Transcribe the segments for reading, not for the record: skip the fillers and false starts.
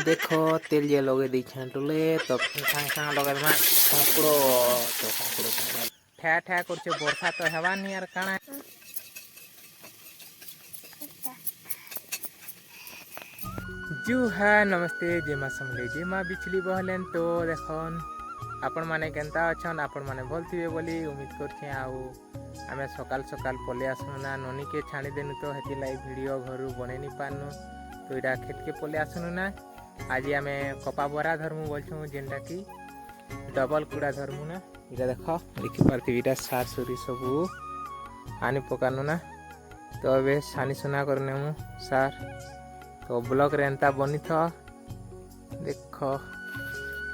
देखो तेल जे लगे दी छांटले तो सांग सांग लगे मा काकड़ो तो काकड़ो ठा ठा करछे वर्षा तो हेवानी यार काना जू है नमस्ते जेमा समले जेमा बिचली बहलेन तो देखन आपण माने केनता अछन आपण माने भल थिबे बोली उम्मीद करछे आउ आमे सकाल सकाल पले आसनु ना ननी के छाणी देनु तो हेती लाइव वीडियो घरु बनेनी पानु तो इडा खेत के पले आसनु ना आज आमे कपा बरा धरमु बोलछु जेनटा की डबल कुड़ा धरमु ना इडा देखो देखि पारथि इडा सार सुरी सबु आनी पकानु ना तो अबे सानी सुना करनेमु सार तो ब्लॉग रेंता बनी था देखो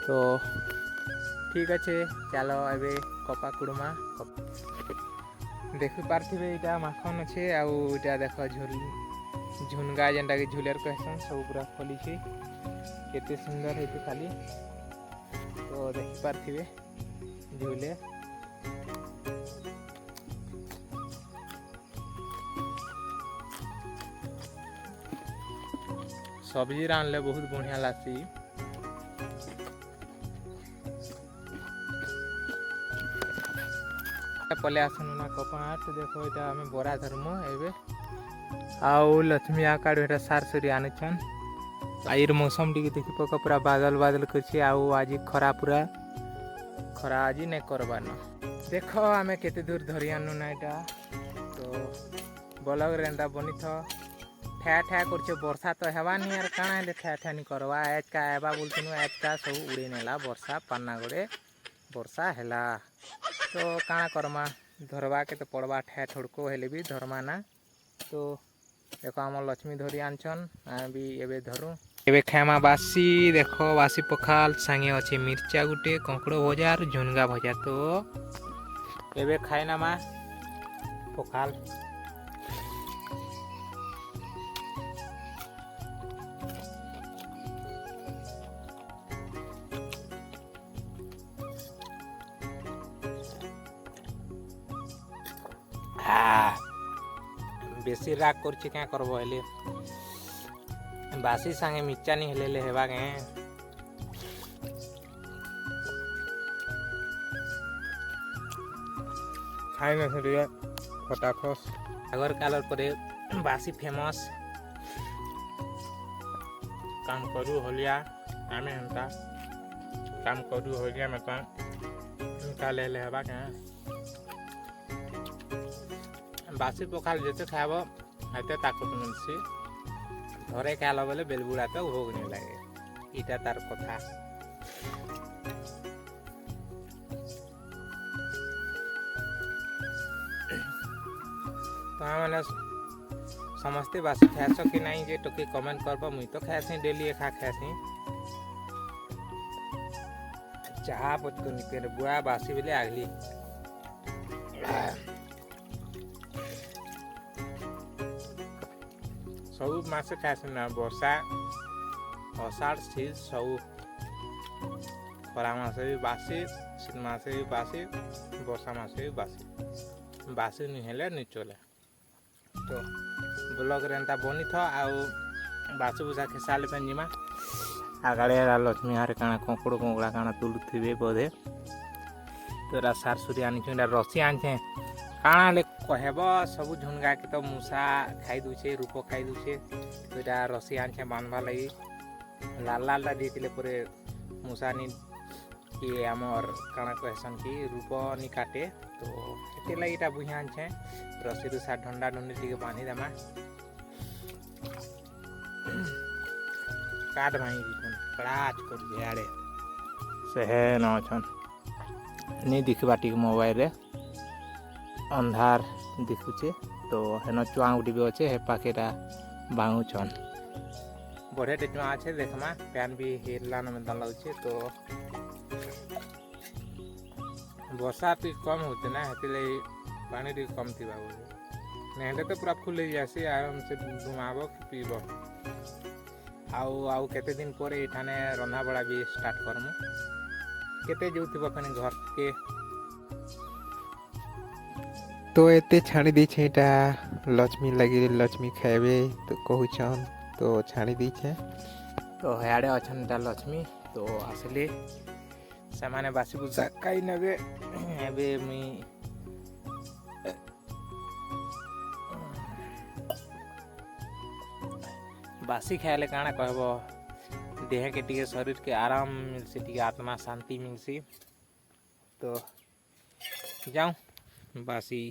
तो ठीक अच्छे चलो अबे कपा कुड़मा देखि पार्थिबे इटा माखन अच्छे आउ इटा देखो झुनगा जेनटा कि झुलेर कहसन सब पूरा फली छे केते सुंदर हेते खाली तो देखि पार्थिबे झुले सब्जी रानले बहुत बढ़िया लागसी पले आसनु ना कपाट देखो इटा हमें बोरा धर्म एबे आउ लक्ष्मी आकाड़ एटा सार सरी आनछन आइर मौसम टी देखि पक पूरा बादल बादल करछि आउ आज खरा पूरा खरा आज ने करबान देखो हमें केते दूर धरि आनु ना इटा तो ब्लॉग रेंदा बनी था ठा ठा करछे वर्षा तो हेवानी यार काना हेले ठा ठा नि करवा आज का एबा बोलतिनु आज का सब उड़ी नेला वर्षा पाना गड़े वर्षा हेला तो काना करमा धरवा के तो पड़वा ठा ठोड़को हेले भी धरमा ना तो देखो हम लक्ष्मी धरी आनछन भी एबे धरू एबे खामा बासी देखो बासी पखाल संगे अच्छे मिर्चा गुटे कंकड़ो भजा और झुनगा भजा तो एबे खाइना मा पखाल बेसी राग करछि क्या करबो हेले बासी संगे मिर्चा नि हेले हेबा के खाइ न सरिया फटाफट अगर कालर परे बासी फेमस काम करू होलिया आमे हंता काम करू होलिया में का काले ले हेबा के बासी पखाल जेते खाब हेते ताकत मिलसी घरे खाला बेले बेलबुड़ा तो भोग नहीं लगे इटा तार कथा तो मैंने समस्ते बासी खास कि नहीं जे टोके कमेंट करबो मुई तो खासी डेली खा खासी चाह पत को निके बुआ बासी बेले आगली सब मासे खासी ना वर्षा अषाढ़ शीत सब खरा मासे भी बासी शीत मासे भी बासी वर्षा मासे भी बासी बासी नहीं हेले नहीं चले तो ब्लॉग रेंता बनी था आउ बासी बुसा खेसाल पे जिमा आगाड़े लक्ष्मी हारे काना कंकड़ कंकड़ा काना तुलुथिबे बोधे तो सार सुरी आनी रसी आनछे काना ले कहब सब झुनगा के तो मूसा खाई दूचे रूप खाई दूचे तो इटा रसी आनछे बांधवा लगी लाल लाल दीते पूरे मूसा नि कि आमर काना कहसन कि रूप नि काटे तो ये लगी इटा बुझा आनछे रसी रुसा ढंडा ढंडी टी बांधी देमा काट भाई कड़ाच कर आड़े से है न नहीं दिखबा टी मोबाइल रे अंधार दिखुचे तो हेन चुआ गुटी भी अच्छे हे पाकेटा बांगुछन बढ़े चुआ अच्छे देखमा पैन भी हिरला न में लगुचे तो वर्षा भी कम होते ना हेतिले पानी भी कम थी बोले नहीं तो पूरा फुल हो जासी आराम से घुमाब पीब आउ केते दिन पर एठाने रंधा बड़ा भी स्टार्ट करमु केते जोथिबो फेन घर के तो एते छाणी दी छे एटा लक्ष्मी लगी लक्ष्मी खाइबे तो कहूछन तो छाणी दी छे तो हेड़े अच्छा लक्ष्मी तो आसले से माने बासी बुसा खाई नेबे एबे मुई बासी खाइले काଣା कहबो देह के टिके शरीर के आराम मिलसी टिके आत्मा शांति मिलसी तो जाऊं बासी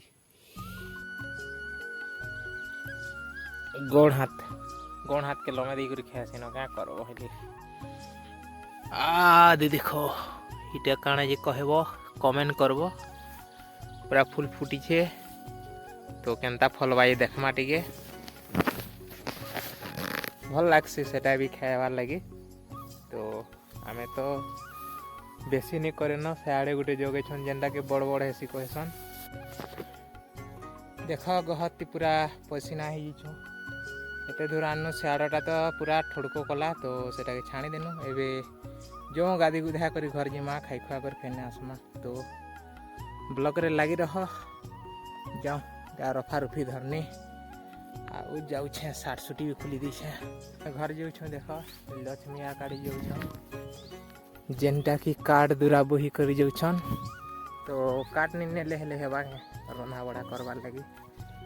गोड़ हाथ के लमे दी करी खासी न क्या करबो हेली दे देखो इटा काଣା जे कहबो कमेंट करबो पूरा फुल फुटी छे तो केनता फलबा ये देखमा टिके भल लागसी सेटा भी खाइबार लगी तो आमे तो बेसी नहीं करे न सियाड़े गोटे जगह छन जेनटा के बड़ बड़ हेसी कहसन देख गहती पूरा पसीना हो जाइछु एते दूर आनु सियाड़टा तो पूरा ठुड़को कला तो सेटा के छाणी देनु एबे जो गादी गुधा करी घर जिमा खाई खुआ कर फेने आसमा तो ब्लॉक रे लगी रह जाऊँ क्या रफा रुफी धरनी आउ जाऊ साट सुटी भी खुली दी घर जाऊँ देख लक्ष्मी आकाड़ी जाऊँ जेनटा कि काट दूरा बोही कर जाऊन तो काट नहीं नेले हेले हेबा रंधा बड़ा करवार लगी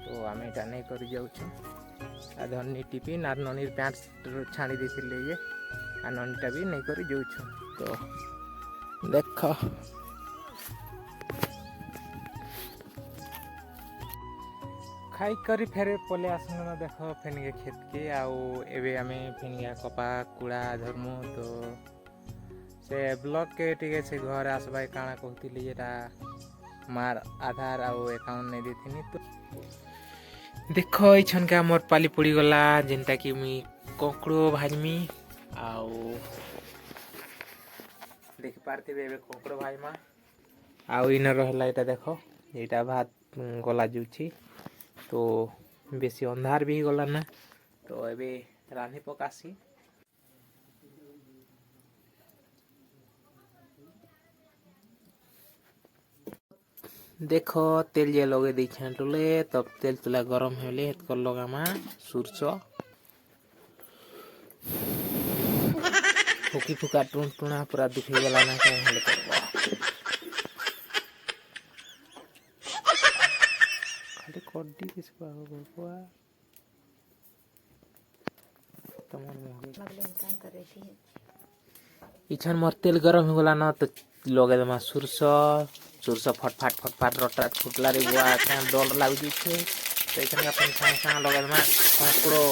तो आम यहाँ नहीं कर जाऊँ धनी टिफिन आर ननी पैंट छाणी देते ये आ ननीटा भी नहीं कर जाऊँ तो देख खाई करी फेरे पले आसन देख फेनिके खेत के आउ एबे आमे फेनिया कपा कुड़ा धरमु तो से ब्लॉक के टिके से घर आसबाई काଣା कहती जेटा मार आधार आउ अकाउंट नहीं देथिनी तो देख ये के मोर पाली पड़ी गला जेनटा कि मुई कोकड़ो भाजमी आउ देख पारती एबे कोकड़ो भाजमा आउ इन रहला एटा देखो एटा भात गला जुछि तो बेसी अंधार भी गला ना तो एबे रांधी पकासी देखो तेल जे लगे दी छांटले तब तेल तुला गरम हेले हेत कर लगामा सुरसो फुकी फुका टुन टुना पूरा दुखी गला ना के हेले करबो खाली कोडी किस पागो गोपा तमन मोह इछन मोर तेल गरम हो गला ना तो लगे दमा सुरसो फटफाट रटा फुटला रे बुआ क्या डर लागु छे तो इछन का पंखा सा लगे दमा कोकड़ो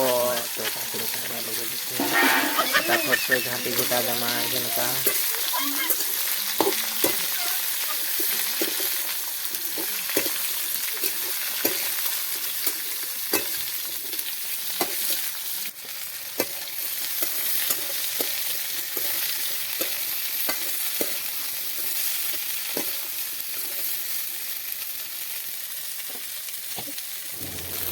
तो कोकड़ो लगे छे तापर से घाटी गुटा दमा जनका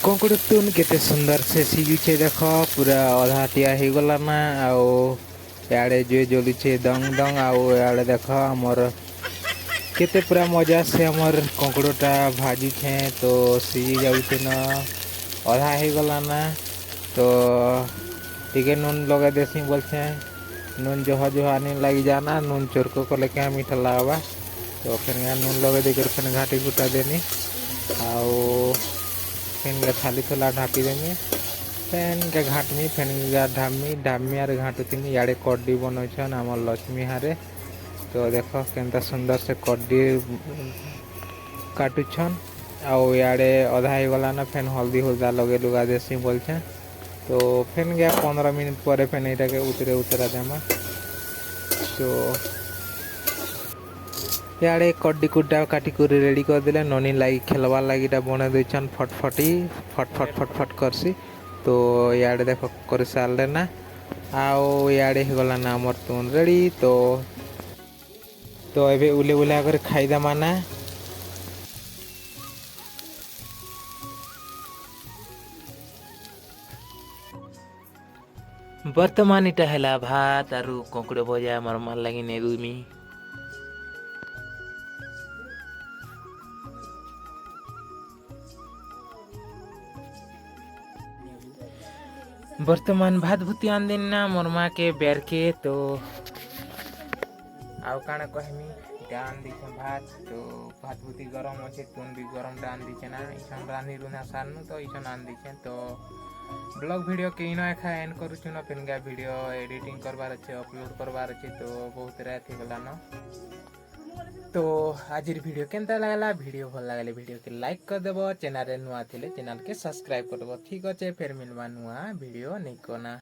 कोकड़ तुन केते सुंदर से सीजुचे देख पूरा अधा टिया हो गला ना आओ याडे जो जलुचे दंग दंग आओ याडे देख हमर केते पूरा मजा से हमर कोकड़ोटा भाजी छे तो सीजी जाउचे न अधा हो गला ना तो टिके नून लगा देसी बोलछे नून जोहा जोहा नहीं लगी जाना नून चोरको को लेके मीठा लागबा तो फिर नून लगा देकर फिर घाटी गुटा देनी आओ फेन के थाली थोला ढापी देमी फेन के घाटमी फेन के ढामी आर घाटुमी याडे कड्डी बनौछन आमर लक्ष्मी हारे तो देख केनता सुंदर से कड्डी काटुछन आउ याडे अधा हो गला ना फेन हल्दी हुल्दा लगे लुगा देसी बोलछे तो फेन गया 15 मिनट पर फेन यहाँ के उतरा देमा तो याडे कड्डी कुड्डा काटी करी रेडी कर देले ननी लगी खेलवार लगी बना देछन फटफट करसी तो याडे देख कर सारे ना आओ याडे गला ना हमर तुन रेडी तो एबे उले उला कर खाई दमा ना वर्तमान इटा हैला भात आरु कोकड़ो भजा हमर मन लगी नेदुमी वर्तमान भात भूति आन दिन ना मोर माँ के बेर के तो आउ काना कहमी आन दीछे भात तो भात भूति गरम अच्छे तुन भी गरम आन दीछे ना ईसन रानी रुना सारनु तो ईसन आन दीछे तो ब्लॉग वीडियो के इनो एखा एंड करूछु ना फिर वीडियो एडिटिंग करवार अच्छे अपलोड करवार अच्छे तो बहुत रात हो गला न तो आज वीडियो केनता लागला वीडियो भल लागले वीडियो के लाइक कर देबो चैनल रे नुआ थिले चैनल के सब्सक्राइब कर देबो ठीक अच्छे फिर मिलवा नुआ वीडियो नहीं कोना।